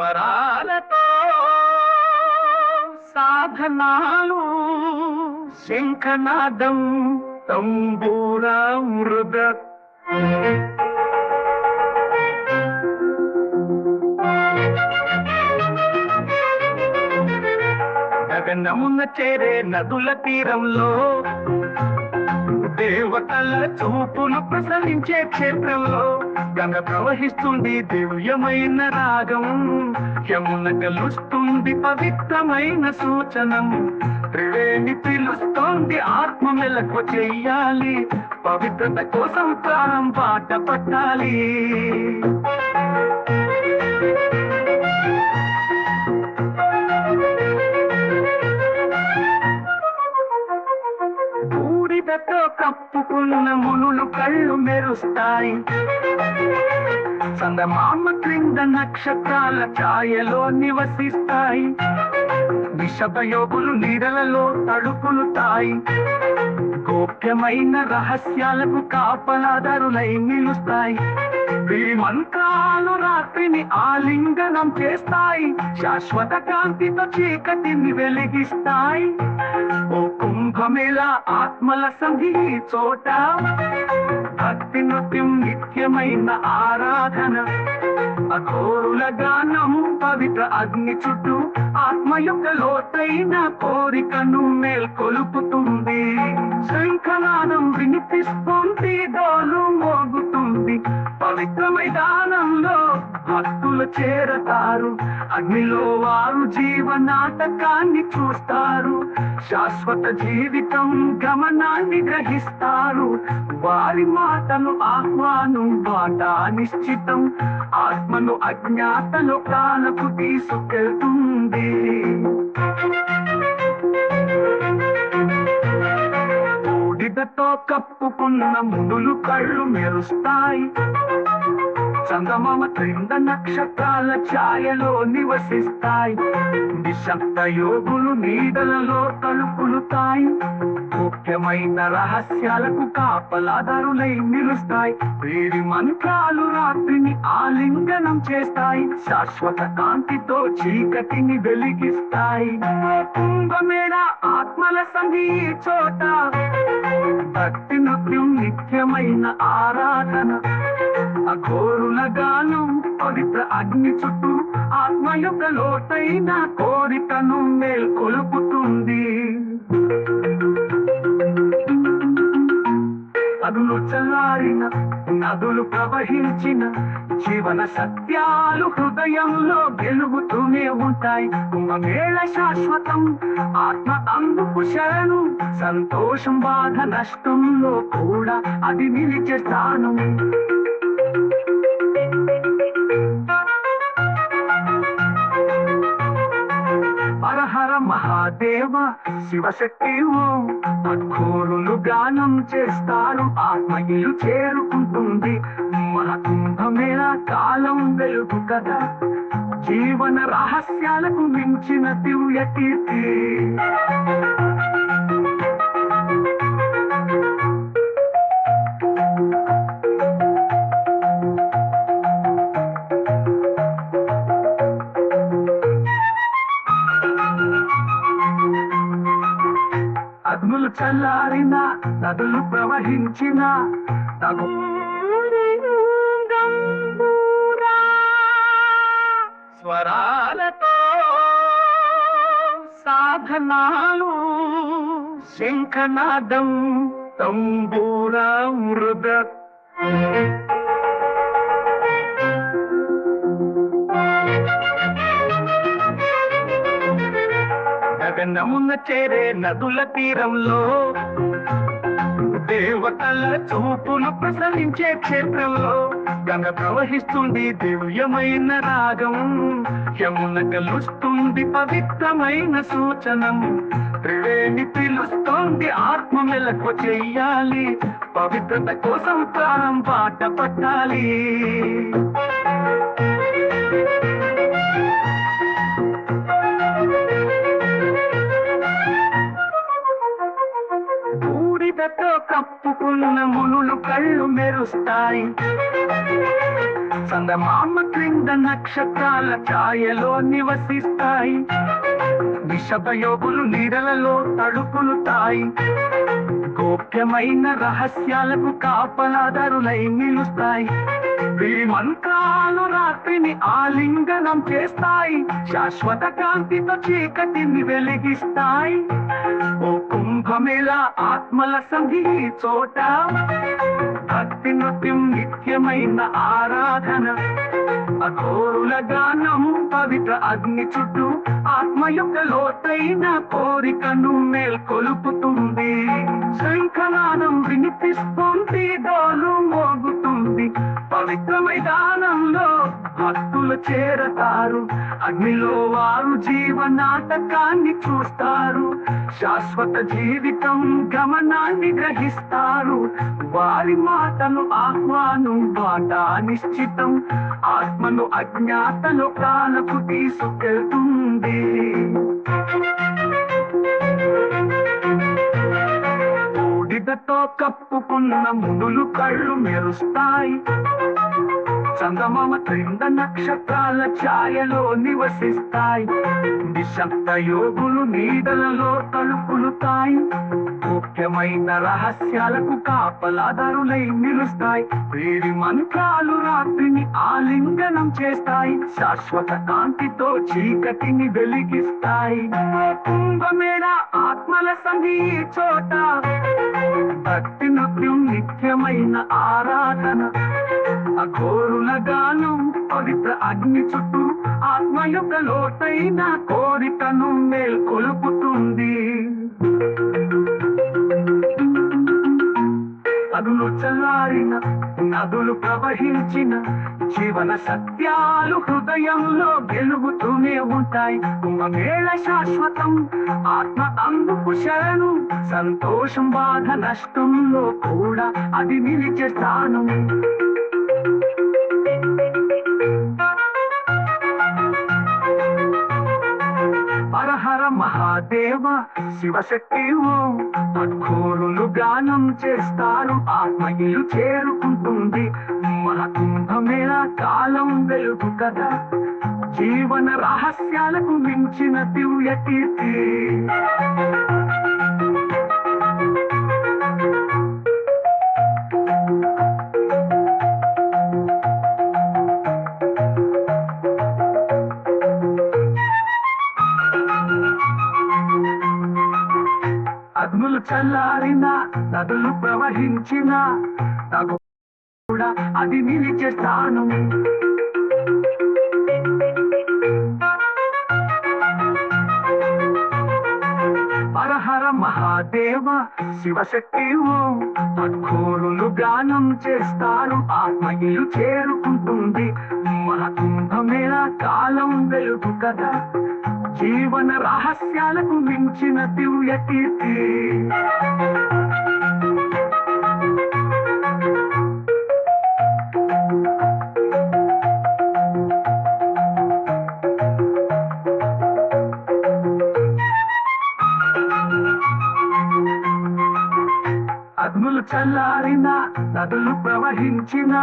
స్వరాలతో సాధనాలు శంఖనాదం తంబూర మృద గగనమున చేరే నదుల తీరంలో దేవతల చూపులు ప్రసరించే క్షేత్రంలో గంగ ప్రవహిస్తుంది దివ్యమైన రాగం, యమున గలుస్తుంది పవిత్రమైన సూచనం, త్రివేణి పిలుస్తోంది ఆత్మ మెలకు చెయ్యాలి, పవిత్రత కోసం ప్రాణం బాట పట్టాలి. బూడిదతో కప్పుకున్న మునులు కళ్ళు మెరుస్తాయి, చందమామ క్రింద నక్షత్రాల ఛాయలో నివసిస్తాయి, విషభయోగులు నీడలలో తడుపులుతాయి, గోప్యమైన రహస్యాలకు కాపలాదారులై నిలుస్తాయి, వీరి మంత్రాలు రాత్రిని ఆలింగనం చేస్తాయి, శాశ్వత కాంతితో చీకటిని వెలిగిస్తాయి. ఓ కుంభమేళ ఆత్మల సంధి చోట భక్తి నృత్యం నిత్యమైన ఆరాధన, అఘోరుల గానం పవిత్ర అగ్ని చుట్టూ ఆత్మ యొక్క లోతైన కోరికను మేల్కొలుపుతుంది. శంఖనాదం వినిపిస్తుంది, డోలు మోగుతుంది, పవిత్ర మైదానంలో భక్తులు చేరతారు, అగ్నిలో వారు జీవనాటకాన్ని చూస్తారు, శాశ్వత జీవితం గమనాన్ని గ్రహిస్తారు, వారి మాటలు ఆహ్వానం బాట నిశ్చితం, ఆత్మను అజ్ఞాతలో కాలకు తీసుకెళ్తుంది. బూడిదతో కప్పుకున్న మునులు కళ్ళు మెరుస్తాయి, చందమామ క్రింద నక్షత్రాల ఛాయలో నివసిస్తాయి, నిశ్శబ్ద యోగులు నీడలలో తలుపులుతాయి, ముఖ్యమైన రహస్యాలకు కాపలాదారులై నిలుస్తాయి, వీరి మంత్రాలు రాత్రిని ఆలింగనం చేస్తాయి, శాశ్వత కాంతితో చీకటిని వెలిగిస్తాయి. కుంభమేళ ఆత్మల సంధి చోట భక్తి నృత్యం నిత్యమైన ఆరాధన, అఘోరుల గానం పవిత్ర అగ్ని చుట్టూ ఆత్మ యొక్క లోతైన కోరికను మేల్కొలుపుతుంది. నదులు చల్లారిన నదులు ప్రవహించిన జీవన సత్యాలు హృదయంలో వెలుగుతూనే ఉంటాయి. కుంభమేళ శాశ్వతం, ఆత్మ అందుకు శరణు, సంతోషం బాధ నష్టంలో కూడా అది నిలిచే స్థానం. హర మహాదేవ శివశక్తి ఓం, అఘోరులు గానం చేస్తారు, ఆత్మయిలు చేరుకుంటుంది, మహాకుంభమేళ కాలం వెలుగు కదా, జీవన రహస్యాలకు మించిన దివ్య కీర్తి. అగ్నులు చల్లారిన నదులు ప్రవహించిన స్వరాలతో సాధనాలు శంఖనాదం తంబూర మృద గగనమున చేరే నదుల తీరంలో దేవతల చూపులు ప్రసరించే క్షేత్రంలో గంగ ప్రవహిస్తుంది దివ్యమైన రాగం, యమున గలుస్తుంది పవిత్రమైన సూచనం, త్రివేణి పిలుస్తోంది ఆత్మ మెలకు చెయ్యాలి, పవిత్రత కోసం ప్రాణం బాట పట్టాలి. బూడిదతో కప్పుకున్న మునులు కళ్ళు మెరుస్తాయి, చందమామ క్రింద నక్షత్రాల ఛాయలో నివసిస్తాయి. విషభయోగులు నీడలలో తడుపులుతాయి. గోప్యమైన రహస్యాలకు కాపలాదారులై నిలుస్తాయి. వీరి మంత్రాలు రాత్రిని ఆలింగనం చేస్తాయి. శాశ్వత కాంతితో చీకటిని వెలిగిస్తాయి. ఓ కుంభమేళ ఆత్మల సంధి చోట భక్తి నృత్యం నిత్యమైన ఆరాధన. అఘోరుల గానం పవిత్ర అగ్ని చుట్టూ ఆత్మ యొక్క లోతైన కోరికను మేల్కొలుపుతుంది. శంఖనాదం వినిపిస్తుంది, డోలు మోగుతుంది. పవిత్ర మైదానంలో భక్తులు చేరతారు. అగ్నిలో వారు జీవనాటకాన్ని చూస్తారు. శాశ్వత జీవితం గమనాన్ని గ్రహిస్తారు. వారి మాటలు ఆహ్వానం, బాట నిశ్చితం. ఆత్మను అజ్ఞాతలో కాలకు తీసుకెళ్తుంది. బూడిదతో కప్పుకున్న మునులు కళ్ళు మెరుస్తాయి. చందమామ క్రింద నక్షత్రాల ఛాయలో నివసిస్తాయి. నిశ్శబ్ద యోగులు నీడలలో తలుపులుతాయి. ముఖ్యమైన రహస్యాలకు కాపలాదారులై నిలుస్తాయి. వీరి మంత్రాలు రాత్రిని ఆలింగనం చేస్తాయి. శాశ్వత కాంతితో చీకటిని వెలిగిస్తాయి. కుంభమేళ ఆత్మల సంధి చోట భక్తి నృత్యం నిత్యమైన ఆరాధన. అఘోరుల గానం పవిత్ర అగ్ని చుట్టూ ఆత్మ యొక్క లోతైన కోరికను మేల్కొలుపుతుంది. నదులు చల్లారిన, నదులు ప్రవహించిన జీవన సత్యాలు హృదయంలో వెలుగుతూనే ఉంటాయి. కుంభమేళ శాశ్వతం, ఆత్మ అందుకు శరణు. సంతోషం, బాధ, నష్టంలో కూడా అది నిలిచే స్థానం. హర మహాదేవ శివశక్తి ఓం. అఘోరులు గానం చేస్తారు. ఆత్మయిలు చేరుకుంటుంది. మహాకుంభమేళ కాలం వెలుగు కదా. జీవన రహస్యాలకు మించిన దివ్య కీర్తి. అగ్నులు చల్లారిన, నదులు ప్రవహించిన కూడా అది నిలిచే స్థానం. హర మహాదేవ శివశక్తి ఓం. అఘోరులు గానం చేస్తారు. ఆత్మయిలు చేరుకుంటుంది. మహాకుంభమేళ కాలం వెలుగు కదా. జీవన రహస్యాలకు మించిన దివ్య కీర్తి. అగ్నులు చల్లారిన, నదులు ప్రవహించిన